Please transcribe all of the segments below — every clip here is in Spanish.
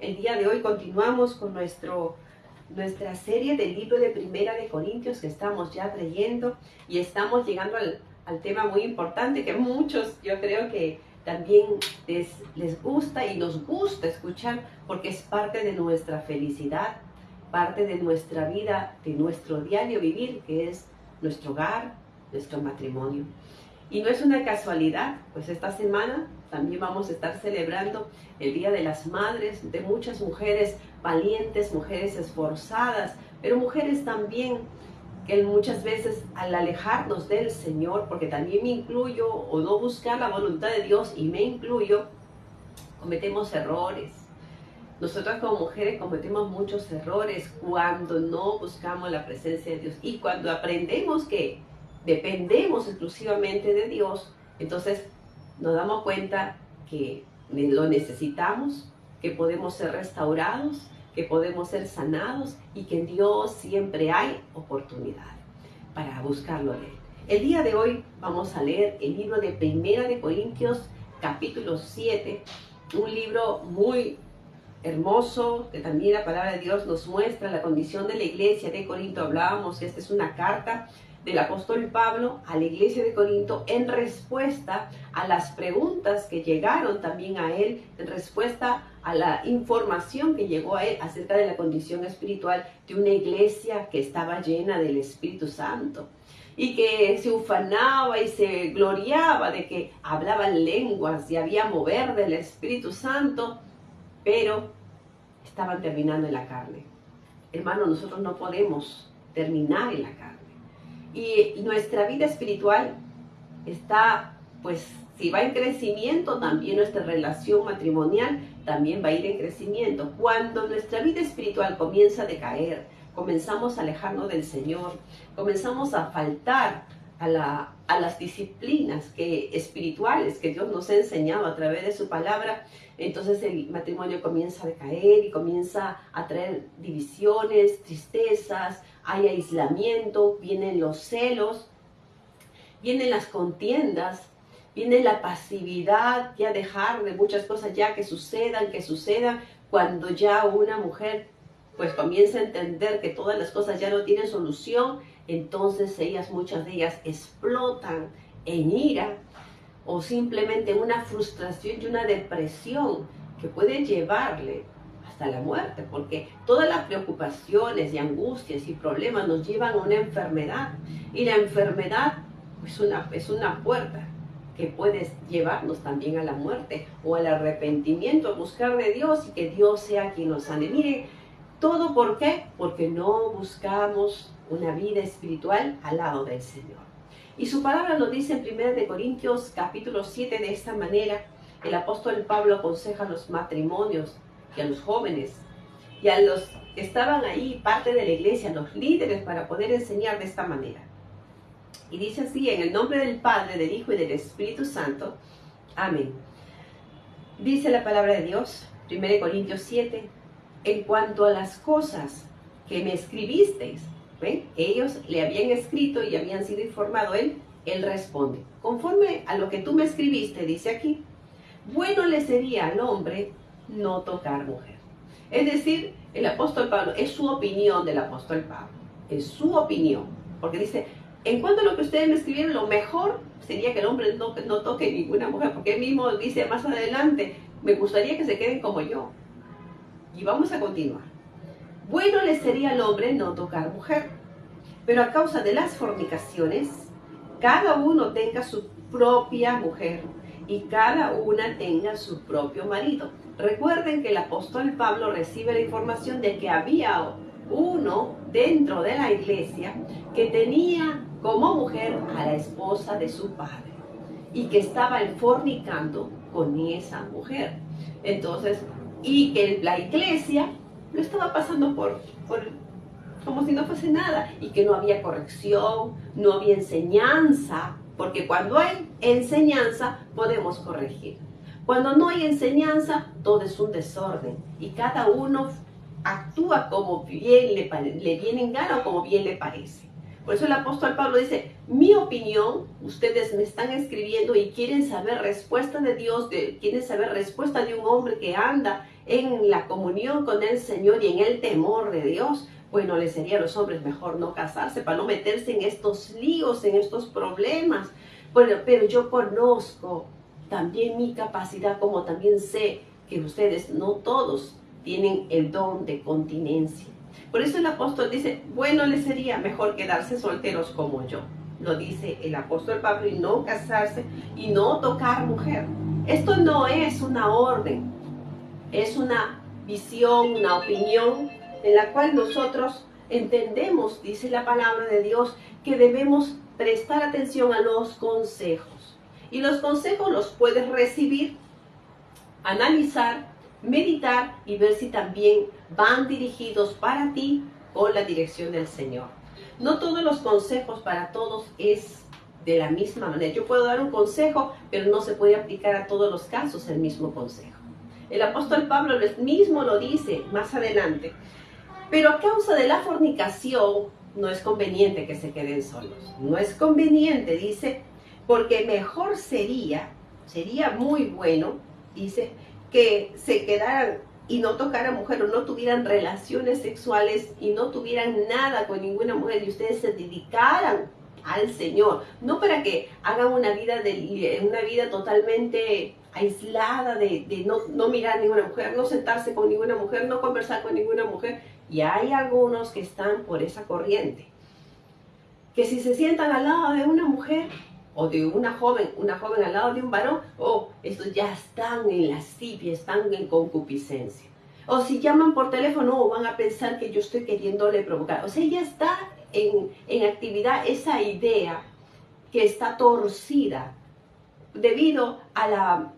El día de hoy continuamos con nuestra serie del libro de Primera de Corintios que estamos ya trayendo y estamos llegando al tema muy importante que muchos yo creo que también les gusta y nos gusta escuchar porque es parte de nuestra felicidad, parte de nuestra vida, de nuestro diario vivir, que es nuestro hogar, nuestro matrimonio. Y no es una casualidad, pues esta semana también vamos a estar celebrando el Día de las Madres, de muchas mujeres valientes, mujeres esforzadas, pero mujeres también que muchas veces al alejarnos del Señor, porque también me incluyo, o no buscar la voluntad de Dios, y me incluyo, cometemos errores. Nosotras como mujeres cometemos muchos errores cuando no buscamos la presencia de Dios y cuando aprendemos que dependemos exclusivamente de Dios, entonces nos damos cuenta que lo necesitamos, que podemos ser restaurados, que podemos ser sanados y que en Dios siempre hay oportunidad para buscarlo de Él. El día de hoy vamos a leer el libro de Primera de Corintios, capítulo 7, un libro muy hermoso, que también la palabra de Dios nos muestra la condición de la iglesia de Corinto. Hablábamos que esta es una carta del apóstol Pablo a la iglesia de Corinto en respuesta a las preguntas que llegaron también a él, en respuesta a la información que llegó a él acerca de la condición espiritual de una iglesia que estaba llena del Espíritu Santo y que se ufanaba y se gloriaba de que hablaban lenguas y había mover del Espíritu Santo, pero estaban terminando en la carne. Hermano, nosotros no podemos terminar en la carne. Y nuestra vida espiritual está, pues, si va en crecimiento, también nuestra relación matrimonial también va a ir en crecimiento. Cuando nuestra vida espiritual comienza a decaer, comenzamos a alejarnos del Señor, comenzamos a faltar a las disciplinas espirituales que Dios nos ha enseñado a través de su palabra, entonces el matrimonio comienza a decaer y comienza a traer divisiones, tristezas, hay aislamiento, vienen los celos, vienen las contiendas, viene la pasividad, ya dejar de muchas cosas ya que sucedan, cuando ya una mujer pues comienza a entender que todas las cosas ya no tienen solución, entonces muchas de ellas explotan en ira o simplemente en una frustración y una depresión que puede llevarle hasta la muerte, porque todas las preocupaciones y angustias y problemas nos llevan a una enfermedad, y la enfermedad es una puerta que puede llevarnos también a la muerte o al arrepentimiento, a buscar de Dios y que Dios sea quien nos sane. Mire, ¿todo por qué? Porque no buscamos una vida espiritual al lado del Señor. Y su palabra nos dice en 1 Corintios capítulo 7 de esta manera. El apóstol Pablo aconseja a los matrimonios y a los jóvenes y a los que estaban ahí, parte de la iglesia, los líderes, para poder enseñar de esta manera. Y dice así: en el nombre del Padre, del Hijo y del Espíritu Santo. Amén. Dice la palabra de Dios, 1 Corintios 7, en cuanto a las cosas que me escribisteis, ¿ven? Ellos le habían escrito y habían sido informados. Él responde, conforme a lo que tú me escribiste, dice aquí, bueno le sería al hombre no tocar mujer. Es decir, el apóstol Pablo, es su opinión del apóstol Pablo, es su opinión, porque dice, en cuanto a lo que ustedes me escribieron, lo mejor sería que el hombre no toque ninguna mujer, porque él mismo dice más adelante, me gustaría que se queden como yo. Y vamos a continuar. Bueno le sería al hombre no tocar mujer, pero a causa de las fornicaciones, cada uno tenga su propia mujer y cada una tenga su propio marido. Recuerden que el apóstol Pablo recibe la información de que había uno dentro de la iglesia que tenía como mujer a la esposa de su padre y que estaba fornicando con esa mujer. Entonces, y que la iglesia lo estaba pasando por como si no fuese nada, y que no había corrección, no había enseñanza, porque cuando hay enseñanza podemos corregir. Cuando no hay enseñanza, todo es un desorden y cada uno actúa como bien le viene en gana o como bien le parece. Por eso el apóstol Pablo dice, mi opinión, ustedes me están escribiendo y quieren saber respuesta de Dios, quieren saber respuesta de un hombre que anda en la comunión con el Señor y en el temor de Dios, bueno, les sería a los hombres mejor no casarse para no meterse en estos líos, en estos problemas. Bueno, pero yo conozco también mi capacidad, como también sé que ustedes, no todos, tienen el don de continencia. Por eso el apóstol dice, bueno, les sería mejor quedarse solteros como yo. Lo dice el apóstol Pablo, y no casarse y no tocar mujer. Esto no es una orden, es una visión, una opinión en la cual nosotros entendemos, dice la palabra de Dios, que debemos prestar atención a los consejos. Y los consejos los puedes recibir, analizar, meditar y ver si también van dirigidos para ti con la dirección del Señor. No todos los consejos para todos es de la misma manera. Yo puedo dar un consejo, pero no se puede aplicar a todos los casos el mismo consejo. El apóstol Pablo mismo lo dice más adelante. Pero a causa de la fornicación no es conveniente que se queden solos. No es conveniente, dice, porque mejor sería muy bueno, dice, que se quedaran y no tocaran mujer o no tuvieran relaciones sexuales y no tuvieran nada con ninguna mujer y ustedes se dedicaran al Señor, no para que hagan una vida totalmente aislada de no mirar a ninguna mujer, no sentarse con ninguna mujer, no conversar con ninguna mujer. Y hay algunos que están por esa corriente, que si se sientan al lado de una mujer o de una joven al lado de un varón, estos ya están en lascivia, están en concupiscencia. O si llaman por teléfono, van a pensar que yo estoy queriéndole provocar. O sea, ya está en actividad esa idea que está torcida debido a la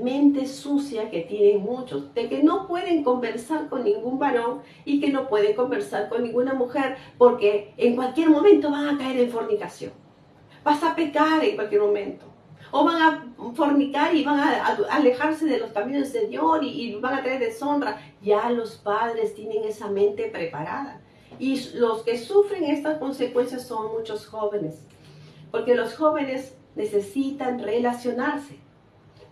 mente sucia que tienen muchos, de que no pueden conversar con ningún varón y que no pueden conversar con ninguna mujer porque en cualquier momento van a caer en fornicación. Vas a pecar en cualquier momento. O van a fornicar y van a alejarse de los caminos del Señor y van a traer deshonra. Ya los padres tienen esa mente preparada. Y los que sufren estas consecuencias son muchos jóvenes. Porque los jóvenes necesitan relacionarse.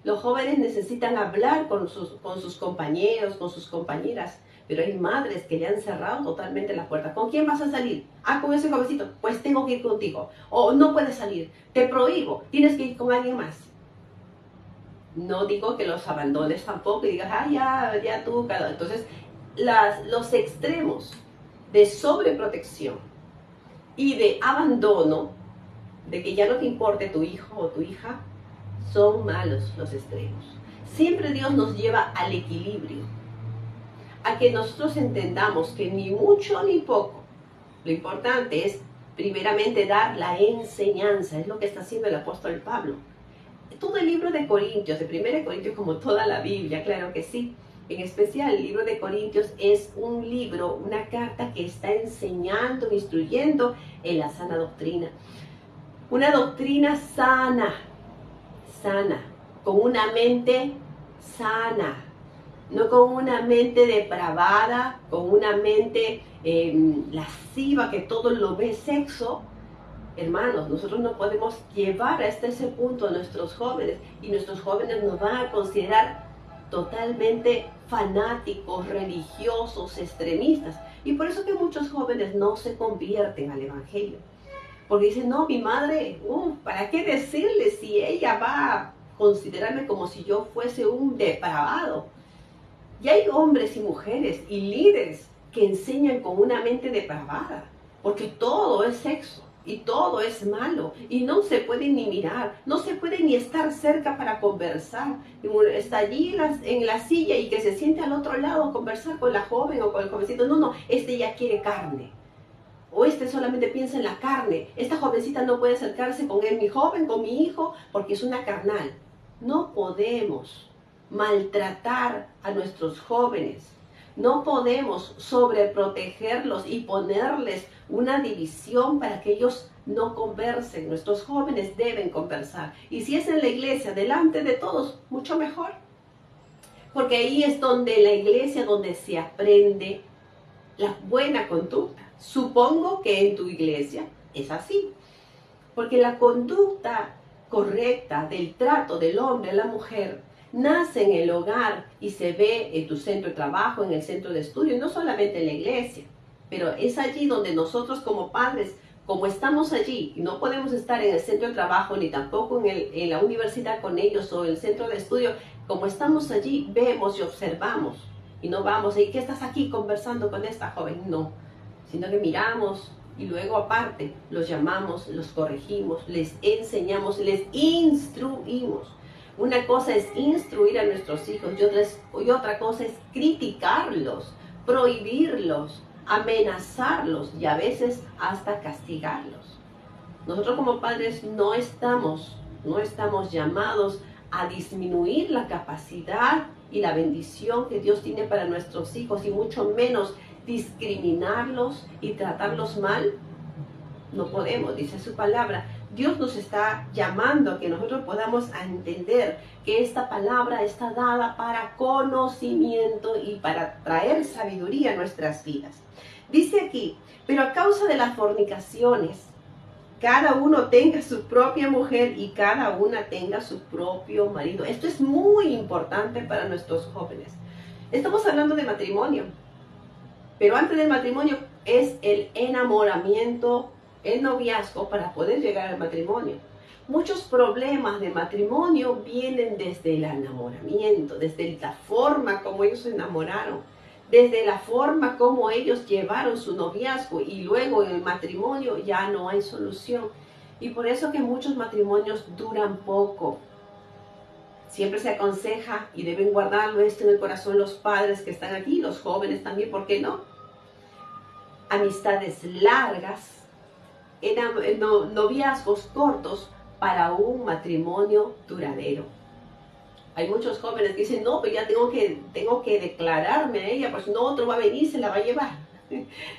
Los jóvenes necesitan hablar con sus compañeros, con sus compañeras. Pero hay madres que le han cerrado totalmente la puerta. ¿Con quién vas a salir? Con ese jovencito. Pues tengo que ir contigo. O no puedes salir. Te prohíbo. Tienes que ir con alguien más. No digo que los abandones tampoco y digas, ya tú. Entonces, los extremos de sobreprotección y de abandono, de que ya no te importe tu hijo o tu hija, son malos los extremos. Siempre Dios nos lleva al equilibrio, a que nosotros entendamos que ni mucho ni poco. Lo importante es primeramente dar la enseñanza, es lo que está haciendo el apóstol Pablo. Todo el libro de Corintios, de 1 Corintios, como toda la Biblia, claro que sí. En especial el libro de Corintios es un libro, una carta que está enseñando, instruyendo en la sana doctrina. Una doctrina sana, con una mente sana. No con una mente depravada, con una mente lasciva que todo lo ve sexo. Hermanos, nosotros no podemos llevar hasta ese punto a nuestros jóvenes y nuestros jóvenes nos van a considerar totalmente fanáticos, religiosos, extremistas. Y por eso que muchos jóvenes no se convierten al evangelio. Porque dicen, no, mi madre, ¿para qué decirle si ella va a considerarme como si yo fuese un depravado? Y hay hombres y mujeres y líderes que enseñan con una mente depravada, porque todo es sexo y todo es malo y no se puede ni mirar, no se puede ni estar cerca para conversar. Está allí en la silla y que se siente al otro lado a conversar con la joven o con el jovencito. No, este ya quiere carne. O este solamente piensa en la carne. Esta jovencita no puede acercarse con él, mi joven, con mi hijo, porque es una carnal. No podemos maltratar a nuestros jóvenes. No podemos sobreprotegerlos y ponerles una división para que ellos no conversen. Nuestros jóvenes deben conversar. Y si es en la iglesia, delante de todos, mucho mejor. Porque ahí es donde la iglesia, donde se aprende la buena conducta. Supongo que en tu iglesia es así. Porque la conducta correcta del trato del hombre a la mujer nace en el hogar y se ve en tu centro de trabajo, en el centro de estudio, y no solamente en la iglesia, pero es allí donde nosotros como padres, como estamos allí y no podemos estar en el centro de trabajo ni tampoco en la universidad con ellos o en el centro de estudio, como estamos allí, vemos y observamos y no vamos, ¿y qué estás aquí conversando con esta joven? No, sino que miramos y luego aparte los llamamos, los corregimos, les enseñamos, les instruimos. Una cosa es instruir a nuestros hijos y otra cosa es criticarlos, prohibirlos, amenazarlos y a veces hasta castigarlos. Nosotros como padres no estamos llamados a disminuir la capacidad y la bendición que Dios tiene para nuestros hijos y mucho menos discriminarlos y tratarlos mal. No podemos, dice su palabra. Dios nos está llamando a que nosotros podamos entender que esta palabra está dada para conocimiento y para traer sabiduría a nuestras vidas. Dice aquí, pero a causa de las fornicaciones, cada uno tenga su propia mujer y cada una tenga su propio marido. Esto es muy importante para nuestros jóvenes. Estamos hablando de matrimonio, pero antes del matrimonio es el enamoramiento, el noviazgo para poder llegar al matrimonio. Muchos problemas de matrimonio vienen desde el enamoramiento, desde la forma como ellos se enamoraron, desde la forma como ellos llevaron su noviazgo y luego en el matrimonio ya no hay solución. Y por eso que muchos matrimonios duran poco. Siempre se aconseja y deben guardarlo esto en el corazón los padres que están aquí, los jóvenes también, ¿por qué no? Amistades largas, noviazgos cortos para un matrimonio duradero. Hay muchos jóvenes que dicen, no, pues ya tengo que declararme a ella, pues no, otro va a venir y se la va a llevar.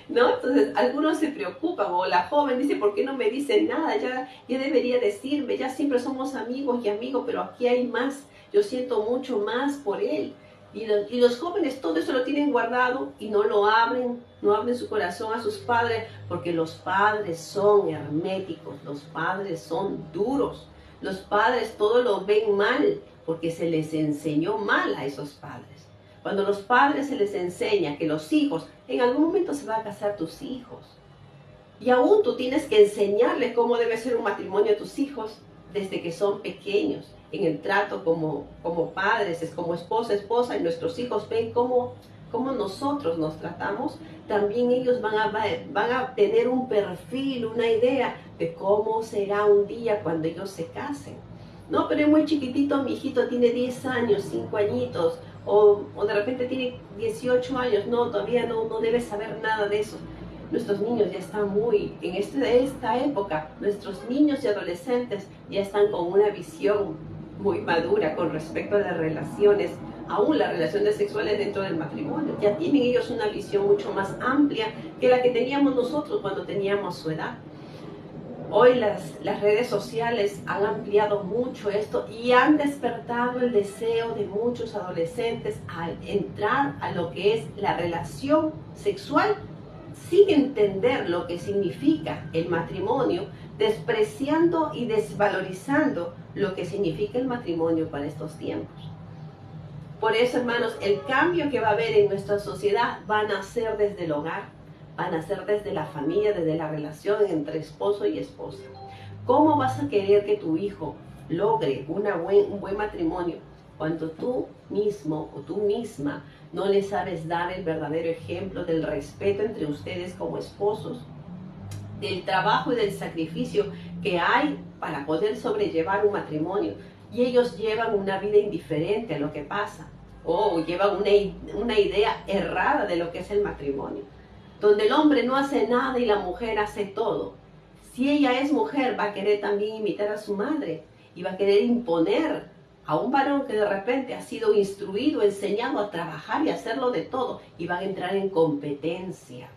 ¿No? Entonces, algunos se preocupan, o la joven dice, ¿por qué no me dice nada? Ya debería decirme, ya siempre somos amigos y amigos, pero aquí hay más, yo siento mucho más por él. Y los jóvenes todo eso lo tienen guardado y no lo abren, no abren su corazón a sus padres, porque los padres son herméticos, los padres son duros, los padres todo lo ven mal, porque se les enseñó mal a esos padres. Cuando los padres se les enseña que los hijos, en algún momento se van a casar tus hijos, y aún tú tienes que enseñarles cómo debe ser un matrimonio a tus hijos desde que son pequeños, en el trato como padres, es como esposa, y nuestros hijos ven cómo nosotros nos tratamos, también ellos van a tener un perfil, una idea de cómo será un día cuando ellos se casen. No, pero es muy chiquitito, mi hijito tiene 10 años, 5 añitos, o de repente tiene 18 años, no, todavía no debe saber nada de eso. Nuestros niños ya están en esta época, nuestros niños y adolescentes ya están con una visión muy madura con respecto a las relaciones, aún las relaciones sexuales dentro del matrimonio. Ya tienen ellos una visión mucho más amplia que la que teníamos nosotros cuando teníamos su edad. Hoy las redes sociales han ampliado mucho esto y han despertado el deseo de muchos adolescentes al entrar a lo que es la relación sexual sin entender lo que significa el matrimonio, despreciando y desvalorizando lo que significa el matrimonio para estos tiempos. Por eso, hermanos, el cambio que va a haber en nuestra sociedad van a ser desde el hogar, van a ser desde la familia, desde la relación entre esposo y esposa. ¿Cómo vas a querer que tu hijo logre un buen matrimonio cuando tú mismo o tú misma no le sabes dar el verdadero ejemplo del respeto entre ustedes como esposos, del trabajo y del sacrificio que hay para poder sobrellevar un matrimonio? Y ellos llevan una vida indiferente a lo que pasa, o llevan una idea errada de lo que es el matrimonio, donde el hombre no hace nada y la mujer hace todo. Si ella es mujer, va a querer también imitar a su madre y va a querer imponer a un varón que de repente ha sido instruido, enseñado a trabajar y hacerlo de todo, y van a entrar en competencia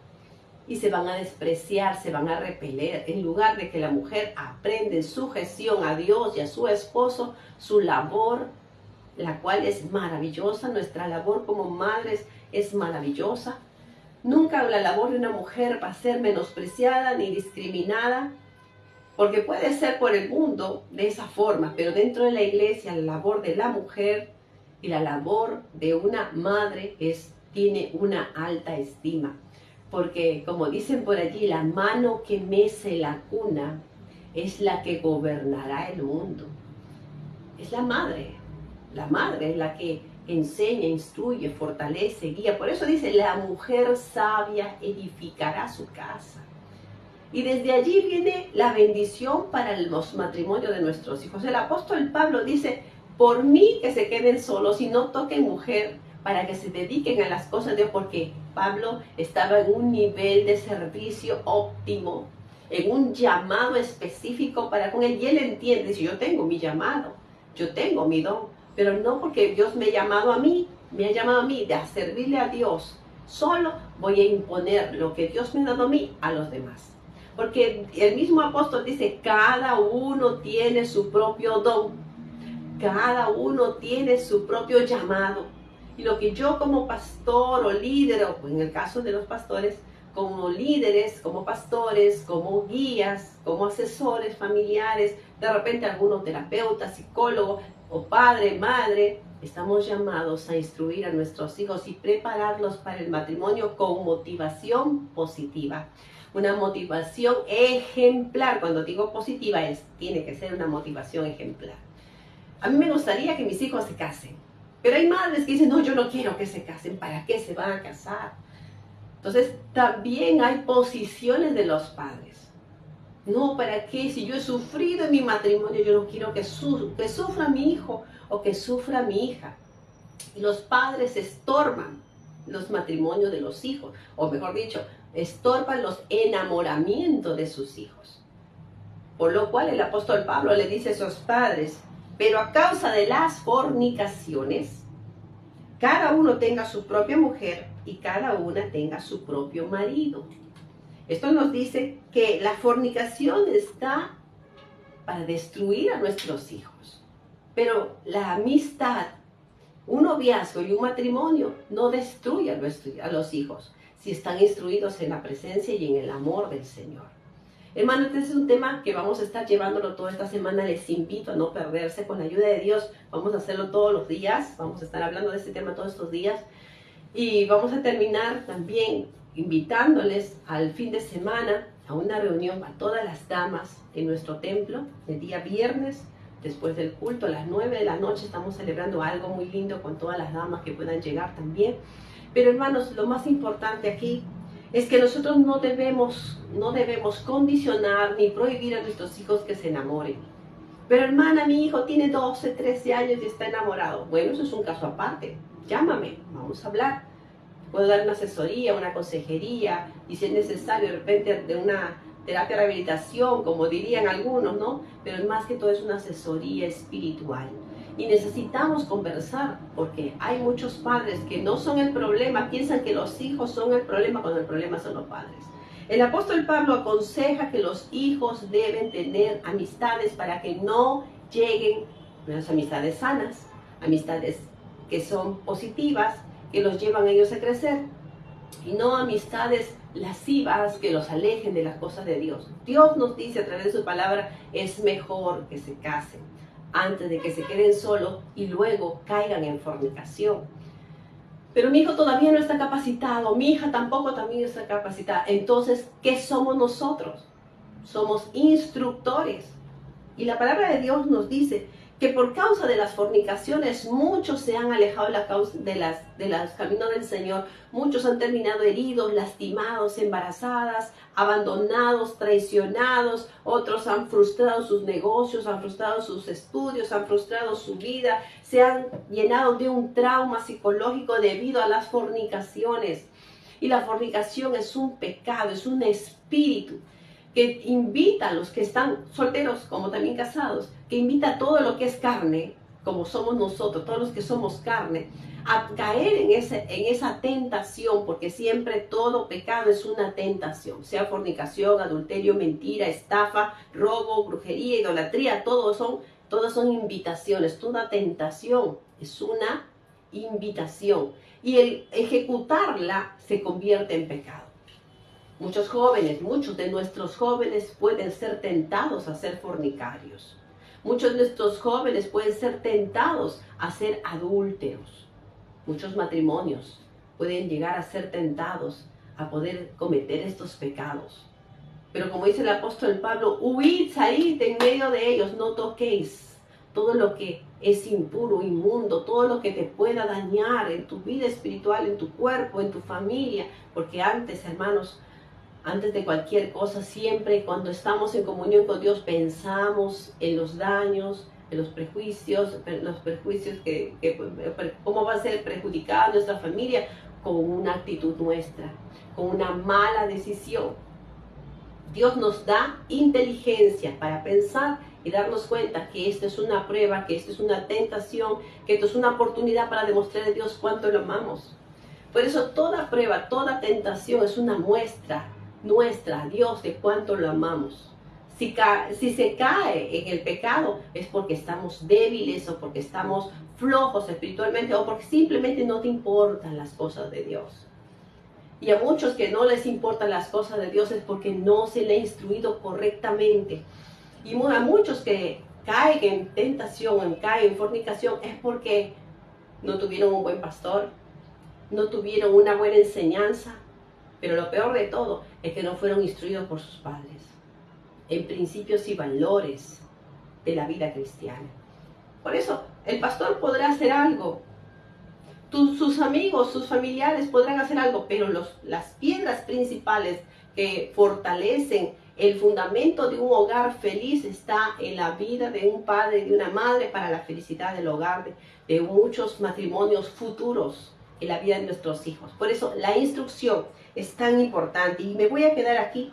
y se van a despreciar, se van a repeler, en lugar de que la mujer aprenda en sujeción a Dios y a su esposo su labor, la cual es maravillosa. Nuestra labor como madres es maravillosa. Nunca la labor de una mujer va a ser menospreciada ni discriminada, porque puede ser por el mundo de esa forma, pero dentro de la iglesia la labor de la mujer Y la labor de una madre tiene una alta estima. Porque, como dicen por allí, la mano que mece la cuna es la que gobernará el mundo. Es la madre. La madre es la que enseña, instruye, fortalece, guía. Por eso dice, la mujer sabia edificará su casa. Y desde allí viene la bendición para los matrimonios de nuestros hijos. El apóstol Pablo dice, por mí que se queden solos y no toquen mujer, para que se dediquen a las cosas de Dios, porque Pablo estaba en un nivel de servicio óptimo, en un llamado específico para con él, y él entiende, dice, yo tengo mi llamado, yo tengo mi don, pero no porque Dios me ha llamado a mí, de a servirle a Dios, solo voy a imponer lo que Dios me ha dado a mí a los demás. Porque el mismo apóstol dice, cada uno tiene su propio don, cada uno tiene su propio llamado. Y lo que yo como pastor o líder, o en el caso de los pastores, como líderes, como pastores, como guías, como asesores familiares, de repente algunos terapeutas, psicólogos, o padre, madre, estamos llamados a instruir a nuestros hijos y prepararlos para el matrimonio con motivación positiva. Una motivación ejemplar. Cuando digo positiva, tiene que ser una motivación ejemplar. A mí me gustaría que mis hijos se casen, pero hay madres que dicen, no, yo no quiero que se casen, ¿para qué se van a casar? Entonces, también hay posiciones de los padres. No, ¿para qué? Si yo he sufrido en mi matrimonio, yo no quiero que sufra mi hijo o que sufra mi hija. Y los padres estorban los matrimonios de los hijos, o mejor dicho, estorban los enamoramientos de sus hijos. Por lo cual el apóstol Pablo le dice a esos padres, pero a causa de las fornicaciones, cada uno tenga su propia mujer y cada una tenga su propio marido. Esto nos dice que la fornicación está para destruir a nuestros hijos. Pero la amistad, un noviazgo y un matrimonio no destruye a los hijos si están instruidos en la presencia y en el amor del Señor. Hermanos, este es un tema que vamos a estar llevándolo toda esta semana. Les invito a no perderse. Con la ayuda de Dios vamos a hacerlo todos los días. Vamos a estar hablando de este tema todos estos días. Y vamos a terminar también invitándoles al fin de semana a una reunión a todas las damas en nuestro templo. El día viernes, después del culto, a las 9 de la noche, estamos celebrando algo muy lindo con todas las damas que puedan llegar también. Pero hermanos, lo más importante aquí es que nosotros no debemos condicionar ni prohibir a nuestros hijos que se enamoren. Pero hermana, mi hijo tiene 12, 13 años y está enamorado. Bueno, eso es un caso aparte. Llámame, vamos a hablar. Puedo dar una asesoría, una consejería, y si es necesario, de repente, de una terapia de rehabilitación, como dirían algunos, ¿no? Pero más que todo es una asesoría espiritual. Y necesitamos conversar, porque hay muchos padres que no son el problema, piensan que los hijos son el problema cuando el problema son los padres. El apóstol Pablo aconseja que los hijos deben tener amistades para que no lleguen a las amistades sanas, amistades que son positivas, que los llevan a ellos a crecer, y no amistades lascivas que los alejen de las cosas de Dios. Dios nos dice a través de su palabra, es mejor que se casen antes de que se queden solos y luego caigan en fornicación. Pero mi hijo todavía no está capacitado, mi hija tampoco también está capacitada. Entonces, ¿qué somos nosotros? Somos instructores. Y la palabra de Dios nos dice que por causa de las fornicaciones muchos se han alejado de los caminos del Señor. Muchos han terminado heridos, lastimados, embarazadas, abandonados, traicionados. Otros han frustrado sus negocios, han frustrado sus estudios, han frustrado su vida. Se han llenado de un trauma psicológico debido a las fornicaciones. Y la fornicación es un pecado, es un espíritu que invita a los que están solteros como también casados, que invita a todo lo que es carne, como somos nosotros, todos los que somos carne, a caer en esa tentación, porque siempre todo pecado es una tentación, sea fornicación, adulterio, mentira, estafa, robo, brujería, idolatría, todos son invitaciones, toda tentación es una invitación, y el ejecutarla se convierte en pecado. Muchos de nuestros jóvenes pueden ser tentados a ser fornicarios. Muchos de nuestros jóvenes pueden ser tentados a ser adúlteros. Muchos matrimonios pueden llegar a ser tentados a poder cometer estos pecados. Pero como dice el apóstol Pablo, huid, salid en medio de ellos, no toquéis todo lo que es impuro, inmundo, todo lo que te pueda dañar en tu vida espiritual, en tu cuerpo, en tu familia. Porque antes, hermanos, antes de cualquier cosa, siempre cuando estamos en comunión con Dios, pensamos en los daños, en los prejuicios cómo va a ser perjudicada nuestra familia con una actitud nuestra, con una mala decisión. Dios nos da inteligencia para pensar y darnos cuenta que esta es una prueba, que esta es una tentación, que esto es una oportunidad para demostrarle a Dios cuánto lo amamos. Por eso toda prueba, toda tentación es una muestra nuestra a Dios de cuánto lo amamos. Si se cae en el pecado es porque estamos débiles o porque estamos flojos espiritualmente o porque simplemente no te importan las cosas de Dios. Y a muchos que no les importan las cosas de Dios es porque no se le ha instruido correctamente. Y a muchos que caen en tentación, caen en fornicación, es porque no tuvieron un buen pastor, no tuvieron una buena enseñanza. Pero lo peor de todo es que no fueron instruidos por sus padres en principios y valores de la vida cristiana. Por eso, el pastor podrá hacer algo, sus amigos, sus familiares podrán hacer algo, pero las piedras principales que fortalecen el fundamento de un hogar feliz está en la vida de un padre y de una madre para la felicidad del hogar, de muchos matrimonios futuros en la vida de nuestros hijos. Por eso la instrucción es tan importante y me voy a quedar aquí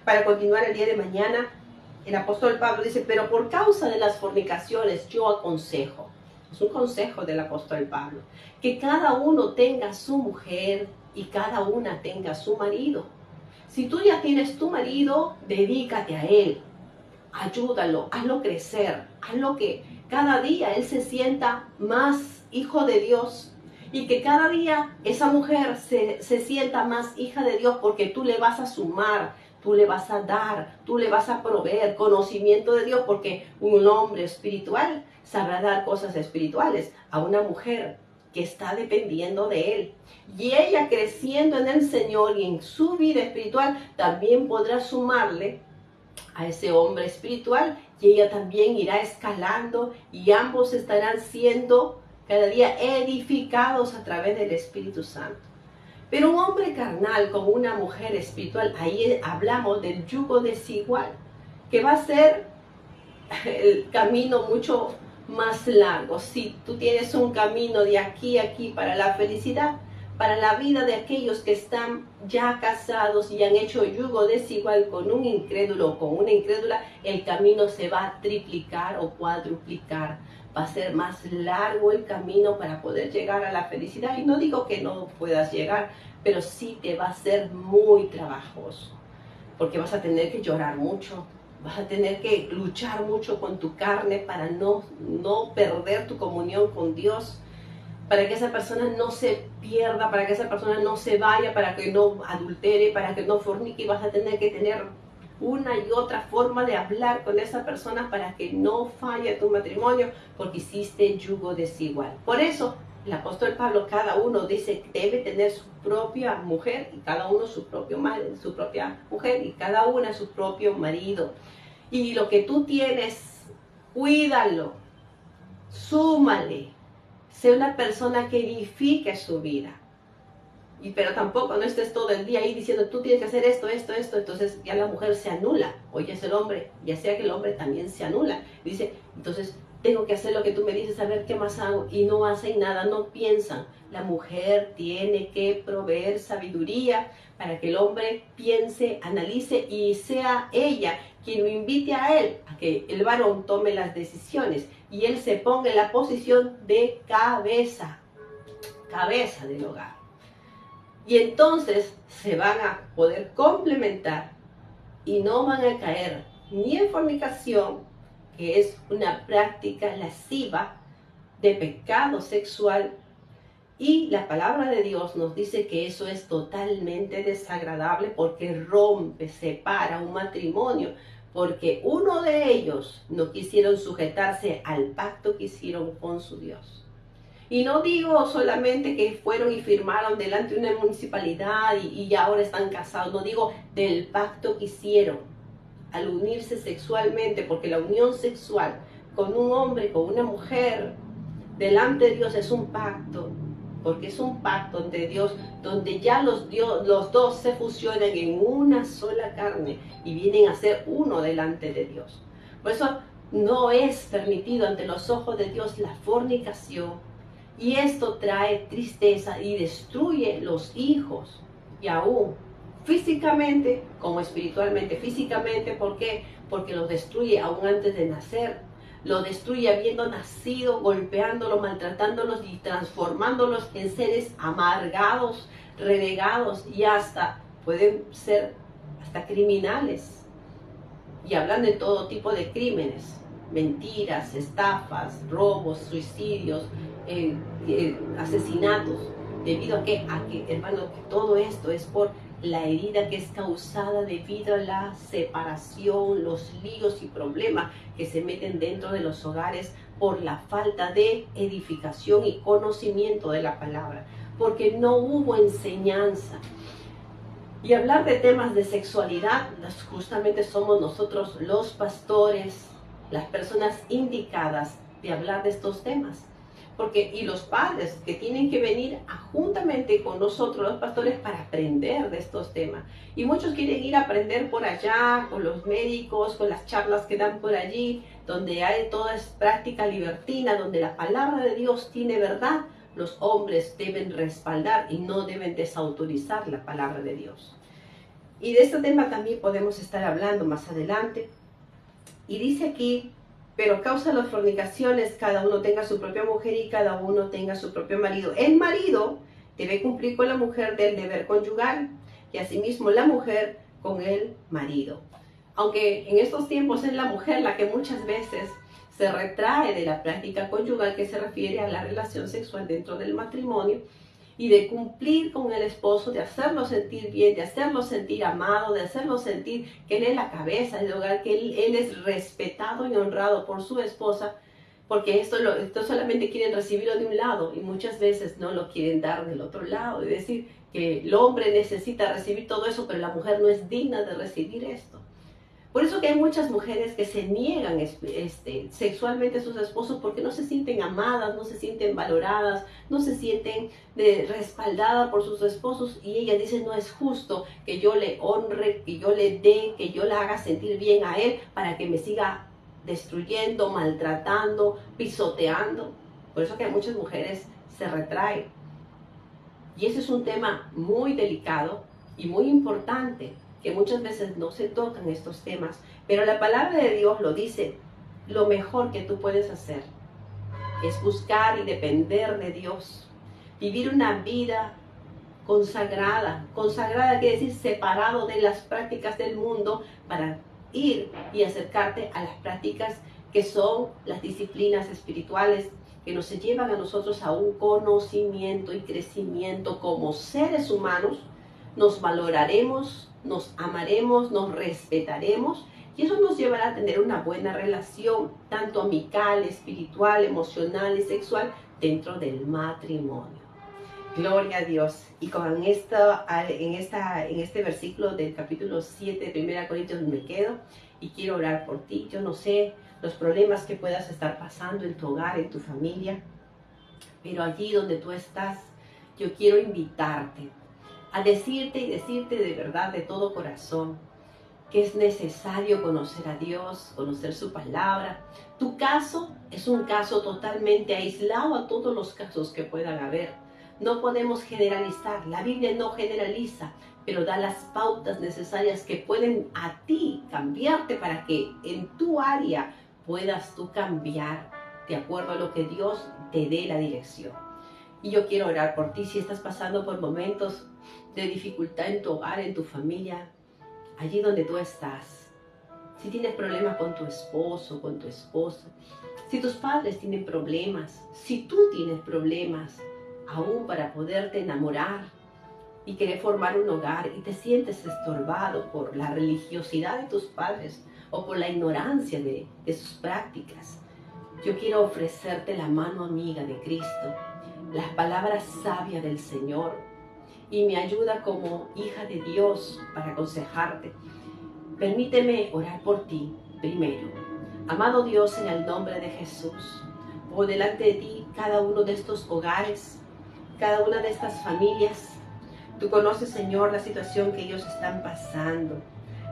para continuar el día de mañana. El apóstol Pablo dice, pero por causa de las fornicaciones yo aconsejo, es un consejo del apóstol Pablo, que cada uno tenga su mujer y cada una tenga su marido. Si tú ya tienes tu marido, dedícate a él, ayúdalo, hazlo crecer, hazlo que cada día él se sienta más hijo de Dios y que cada día esa mujer se sienta más hija de Dios porque tú le vas a sumar, tú le vas a dar, tú le vas a proveer conocimiento de Dios porque un hombre espiritual sabrá dar cosas espirituales a una mujer que está dependiendo de él. Y ella creciendo en el Señor y en su vida espiritual también podrá sumarle a ese hombre espiritual y ella también irá escalando y ambos estarán siendo cada día edificados a través del Espíritu Santo. Pero un hombre carnal con una mujer espiritual, ahí hablamos del yugo desigual, que va a ser el camino mucho más largo. Si tú tienes un camino de aquí a aquí para la felicidad, para la vida de aquellos que están ya casados y han hecho yugo desigual con un incrédulo o con una incrédula, el camino se va a triplicar o cuadruplicar. Va a ser más largo el camino para poder llegar a la felicidad. Y no digo que no puedas llegar, pero sí te va a ser muy trabajoso. Porque vas a tener que llorar mucho, vas a tener que luchar mucho con tu carne para no perder tu comunión con Dios, para que esa persona no se pierda, para que esa persona no se vaya, para que no adultere, para que no fornique. Y vas a tener que tener una y otra forma de hablar con esa persona para que no falle tu matrimonio, porque hiciste yugo desigual. Por eso el apóstol Pablo, cada uno dice que debe tener su propia mujer y cada uno su propia mujer y cada una su propio marido. Y lo que tú tienes, cuídalo, súmale, sé una persona que edifique su vida. Pero tampoco no estés todo el día ahí diciendo tú tienes que hacer esto, entonces ya la mujer se anula, o ya es el hombre, ya sea que el hombre también se anula. Dice, entonces tengo que hacer lo que tú me dices, a ver qué más hago, y no hacen nada, no piensan. La mujer tiene que proveer sabiduría para que el hombre piense, analice y sea ella quien lo invite a él, a que el varón tome las decisiones y él se ponga en la posición de cabeza del hogar. Y entonces se van a poder complementar y no van a caer ni en fornicación, que es una práctica lasciva de pecado sexual. Y la palabra de Dios nos dice que eso es totalmente desagradable porque rompe, separa un matrimonio. porque uno de ellos no quisieron sujetarse al pacto que hicieron con su Dios. Y no digo solamente que fueron y firmaron delante de una municipalidad y ya ahora están casados, no digo del pacto que hicieron al unirse sexualmente, porque la unión sexual con un hombre, con una mujer, delante de Dios es un pacto, porque es un pacto entre Dios, donde ya los dos se fusionan en una sola carne y vienen a ser uno delante de Dios. Por eso no es permitido ante los ojos de Dios la fornicación, y esto trae tristeza y destruye los hijos, y aún físicamente como espiritualmente. Físicamente, ¿por qué? Porque los destruye aún antes de nacer. Lo destruye habiendo nacido, golpeándolos, maltratándolos y transformándolos en seres amargados, renegados, y hasta pueden ser hasta criminales. Y hablan de todo tipo de crímenes, mentiras, estafas, robos, suicidios, asesinatos. ¿Debido a qué? A que, hermano, que todo esto es por la herida que es causada debido a la separación, los líos y problemas que se meten dentro de los hogares por la falta de edificación y conocimiento de la palabra, porque no hubo enseñanza. Y hablar de temas de sexualidad, justamente somos nosotros los pastores, las personas indicadas de hablar de estos temas. Y los padres que tienen que venir juntamente con nosotros, los pastores, para aprender de estos temas. Y muchos quieren ir a aprender por allá, con los médicos, con las charlas que dan por allí, donde hay toda es práctica libertina, donde la palabra de Dios tiene verdad. Los hombres deben respaldar y no deben desautorizar la palabra de Dios. Y de este tema también podemos estar hablando más adelante. Y dice aquí: pero causa las fornicaciones, cada uno tenga su propia mujer y cada uno tenga su propio marido. El marido debe cumplir con la mujer del deber conyugal, y asimismo la mujer con el marido. Aunque en estos tiempos es la mujer la que muchas veces se retrae de la práctica conyugal, que se refiere a la relación sexual dentro del matrimonio, y de cumplir con el esposo, de hacerlo sentir bien, de hacerlo sentir amado, de hacerlo sentir que él es la cabeza del hogar, que él es respetado y honrado por su esposa, porque esto solamente quieren recibirlo de un lado y muchas veces no lo quieren dar del otro lado. Es decir, que el hombre necesita recibir todo eso, pero la mujer no es digna de recibir esto. Por eso que hay muchas mujeres que se niegan sexualmente a sus esposos, porque no se sienten amadas, no se sienten valoradas, no se sienten respaldadas por sus esposos, y ellas dicen: no es justo que yo le honre, que yo le dé, que yo la haga sentir bien a él para que me siga destruyendo, maltratando, pisoteando. Por eso que muchas mujeres se retraen. Y ese es un tema muy delicado y muy importante, que muchas veces no se tocan estos temas, pero la palabra de Dios lo dice. Lo mejor que tú puedes hacer es buscar y depender de Dios, vivir una vida consagrada. Consagrada quiere decir separado de las prácticas del mundo, para ir y acercarte a las prácticas que son las disciplinas espirituales, que nos llevan a nosotros a un conocimiento y crecimiento como seres humanos. Nos valoraremos, nos amaremos, nos respetaremos, y eso nos llevará a tener una buena relación, tanto amical, espiritual, emocional y sexual, dentro del matrimonio. Gloria a Dios. Y con esto, en este versículo del capítulo 7 de 1 Corintios me quedo, y quiero orar por ti. Yo no sé los problemas que puedas estar pasando en tu hogar, en tu familia, pero allí donde tú estás, yo quiero invitarte a decirte de verdad, de todo corazón, que es necesario conocer a Dios, conocer su palabra. Tu caso es un caso totalmente aislado a todos los casos que puedan haber. No podemos generalizar, la Biblia no generaliza, pero da las pautas necesarias que pueden a ti cambiarte, para que en tu área puedas tú cambiar de acuerdo a lo que Dios te dé la dirección. Y yo quiero orar por ti si estás pasando por momentos de dificultad en tu hogar, en tu familia, allí donde tú estás. Si tienes problemas con tu esposo, con tu esposa, si tus padres tienen problemas, si tú tienes problemas aún para poderte enamorar y querer formar un hogar, y te sientes estorbado por la religiosidad de tus padres, o por la ignorancia de sus prácticas. Yo quiero ofrecerte la mano amiga de Cristo, las palabras sabias del Señor, y mi ayuda como hija de Dios para aconsejarte. Permíteme orar por ti primero. Amado Dios, en el nombre de Jesús, por delante de ti cada uno de estos hogares, cada una de estas familias. Tú conoces, Señor, la situación que ellos están pasando.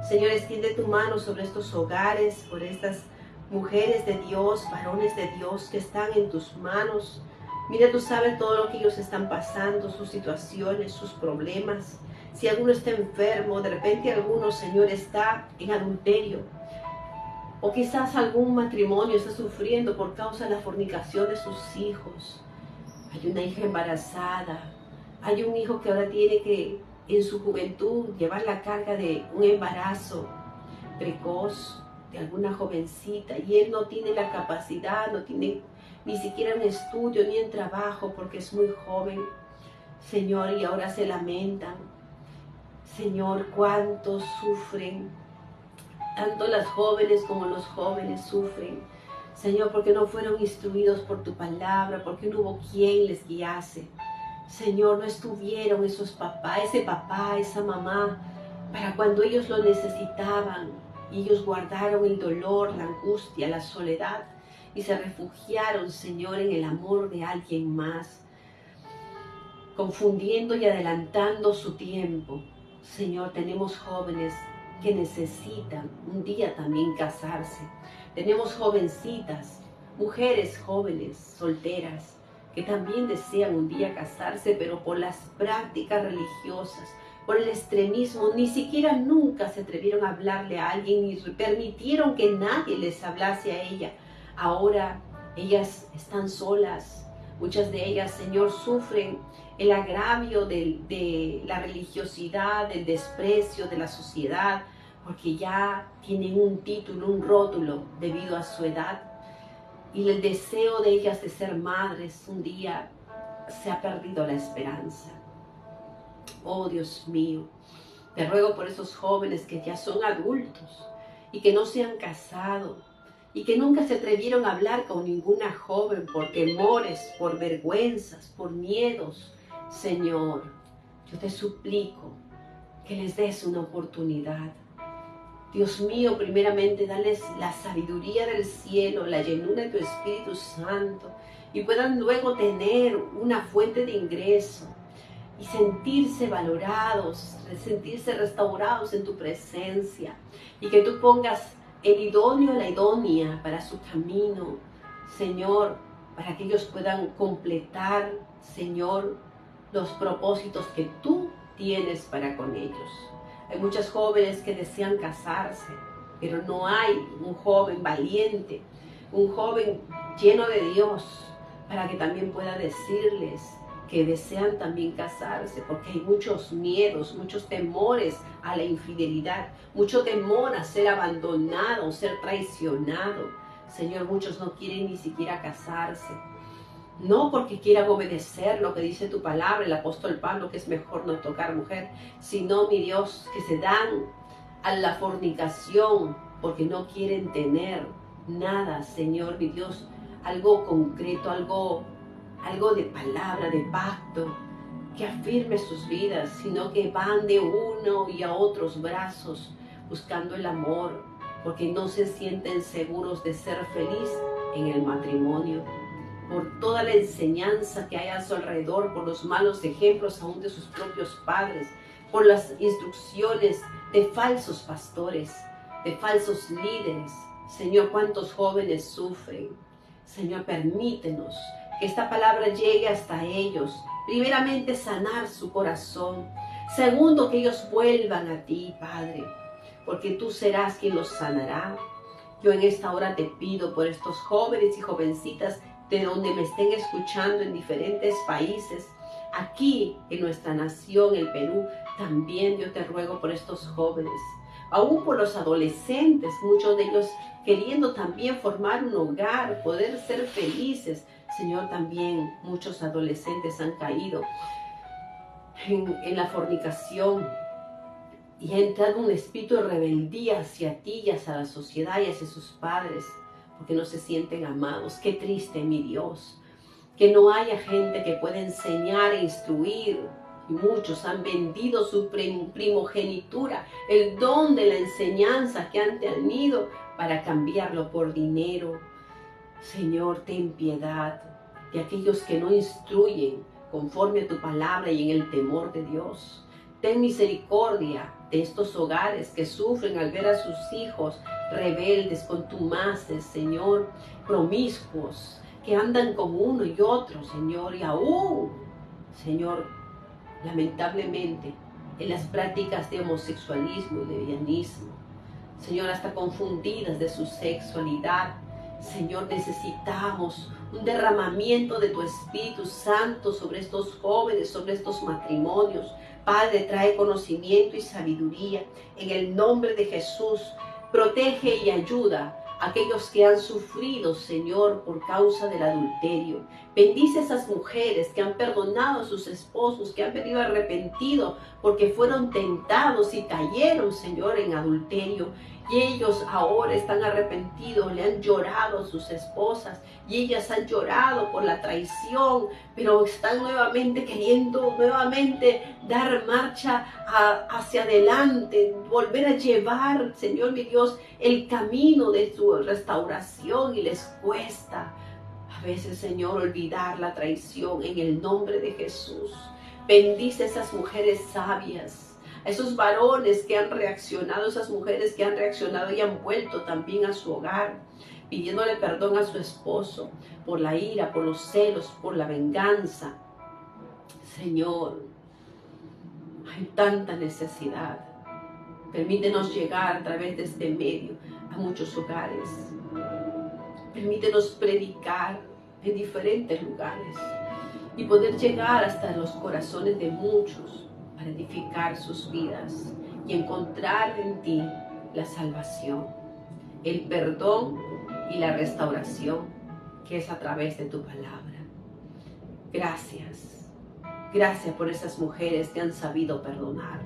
Señor, extiende tu mano sobre estos hogares, por estas mujeres de Dios, varones de Dios que están en tus manos. Mira, tú sabes todo lo que ellos están pasando, sus situaciones, sus problemas. Si alguno está enfermo, de repente alguno, Señor, está en adulterio. O quizás algún matrimonio está sufriendo por causa de la fornicación de sus hijos. Hay una hija embarazada. Hay un hijo que ahora tiene que, en su juventud, llevar la carga de un embarazo precoz de alguna jovencita. Y él no tiene la capacidad, no tiene ni siquiera un estudio ni un trabajo porque es muy joven. Señor, y ahora se lamentan. Señor, cuántos sufren. Tanto las jóvenes como los jóvenes sufren. Señor, porque no fueron instruidos por tu palabra, porque no hubo quien les guiase. Señor, no estuvieron esos papás, ese papá, esa mamá, para cuando ellos lo necesitaban. Y ellos guardaron el dolor, la angustia, la soledad y se refugiaron, Señor, en el amor de alguien más, confundiendo y adelantando su tiempo. Señor, tenemos jóvenes que necesitan un día también casarse. Tenemos jovencitas, mujeres jóvenes, solteras, que también desean un día casarse, pero por las prácticas religiosas, por el extremismo, ni siquiera nunca se atrevieron a hablarle a alguien, ni permitieron que nadie les hablase a ella. Ahora ellas están solas. Muchas de ellas, Señor, sufren el agravio de la religiosidad, del desprecio de la sociedad, porque ya tienen un título, un rótulo debido a su edad. Y el deseo de ellas de ser madres, un día se ha perdido la esperanza. Oh Dios mío, te ruego por esos jóvenes que ya son adultos y que no se han casado y que nunca se atrevieron a hablar con ninguna joven por temores, por vergüenzas, por miedos. Señor, yo te suplico que les des una oportunidad. Dios mío, primeramente dales la sabiduría del cielo, la llenura de tu Espíritu Santo y puedan luego tener una fuente de ingreso y sentirse valorados, sentirse restaurados en tu presencia y que tú pongas el idóneo, la idónea para su camino, Señor, para que ellos puedan completar, Señor, los propósitos que tú tienes para con ellos. Hay muchas jóvenes que desean casarse, pero no hay un joven valiente, un joven lleno de Dios, para que también pueda decirles que desean también casarse, porque hay muchos miedos, muchos temores a la infidelidad, mucho temor a ser abandonado, ser traicionado. Señor, muchos no quieren ni siquiera casarse. No porque quieran obedecer lo que dice tu palabra, el apóstol Pablo, que es mejor no tocar mujer, sino, mi Dios, que se dan a la fornicación porque no quieren tener nada, Señor, mi Dios, algo concreto, algo de palabra, de pacto, que afirme sus vidas, sino que van de uno y a otros brazos buscando el amor, porque no se sienten seguros de ser feliz en el matrimonio. Por toda la enseñanza que hay a su alrededor, por los malos ejemplos aún de sus propios padres, por las instrucciones de falsos pastores, de falsos líderes. Señor, cuántos jóvenes sufren. Señor, permítenos que esta palabra llegue hasta ellos. Primeramente, sanar su corazón. Segundo, que ellos vuelvan a ti, Padre, porque tú serás quien los sanará. Yo en esta hora te pido por estos jóvenes y jovencitas de donde me estén escuchando en diferentes países, aquí en nuestra nación, el Perú, también yo te ruego por estos jóvenes, aún por los adolescentes, muchos de ellos queriendo también formar un hogar, poder ser felices. Señor, también muchos adolescentes han caído en la fornicación, y ha entrado un espíritu de rebeldía hacia ti y hacia la sociedad y hacia sus padres, porque no se sienten amados. Qué triste, mi Dios, que no haya gente que pueda enseñar e instruir. Y muchos han vendido su primogenitura, el don de la enseñanza que han tenido, para cambiarlo por dinero. Señor, ten piedad de aquellos que no instruyen conforme a tu palabra y en el temor de Dios. Ten misericordia de estos hogares que sufren al ver a sus hijos rebeldes, contumaces, Señor, promiscuos, que andan con uno y otro, Señor, y aún, Señor, lamentablemente, en las prácticas de homosexualismo y lesbianismo, Señor, hasta confundidas de su sexualidad. Señor, necesitamos un derramamiento de tu Espíritu Santo sobre estos jóvenes, sobre estos matrimonios. Padre, trae conocimiento y sabiduría. En el nombre de Jesús, protege y ayuda a aquellos que han sufrido, Señor, por causa del adulterio. Bendice a esas mujeres que han perdonado a sus esposos, que han venido arrepentidos porque fueron tentados y cayeron, Señor, en adulterio. Y ellos ahora están arrepentidos, le han llorado a sus esposas y ellas han llorado por la traición, pero están nuevamente queriendo dar marcha hacia adelante, volver a llevar, Señor mi Dios, el camino de su restauración, y les cuesta a veces, Señor, olvidar la traición. En el nombre de Jesús, bendice a esas mujeres sabias, a esos varones que han reaccionado, esas mujeres que han reaccionado y han vuelto también a su hogar, pidiéndole perdón a su esposo por la ira, por los celos, por la venganza. Señor, hay tanta necesidad. Permítenos llegar a través de este medio a muchos hogares. Permítenos predicar en diferentes lugares y poder llegar hasta los corazones de muchos, para edificar sus vidas y encontrar en ti la salvación, el perdón y la restauración, que es a través de tu palabra. Gracias. Gracias por esas mujeres que han sabido perdonar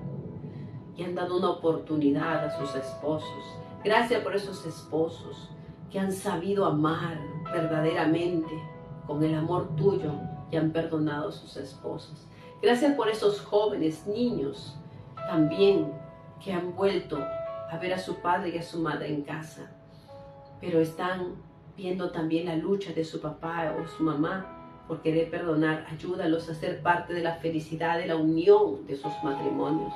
y han dado una oportunidad a sus esposos. Gracias por esos esposos que han sabido amar verdaderamente con el amor tuyo y han perdonado a sus esposos. Gracias por esos jóvenes, niños, también que han vuelto a ver a su padre y a su madre en casa, pero están viendo también la lucha de su papá o su mamá por querer perdonar. Ayúdalos a ser parte de la felicidad, de la unión de sus matrimonios.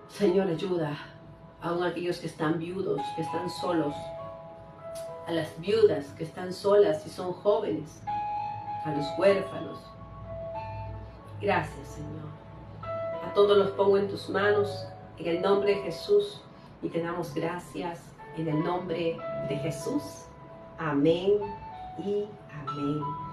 Señor, ayuda aún a aquellos que están viudos, que están solos, a las viudas que están solas y son jóvenes, a los huérfanos. Gracias, Señor. A todos los pongo en tus manos, en el nombre de Jesús, y te damos gracias en el nombre de Jesús. Amén y amén.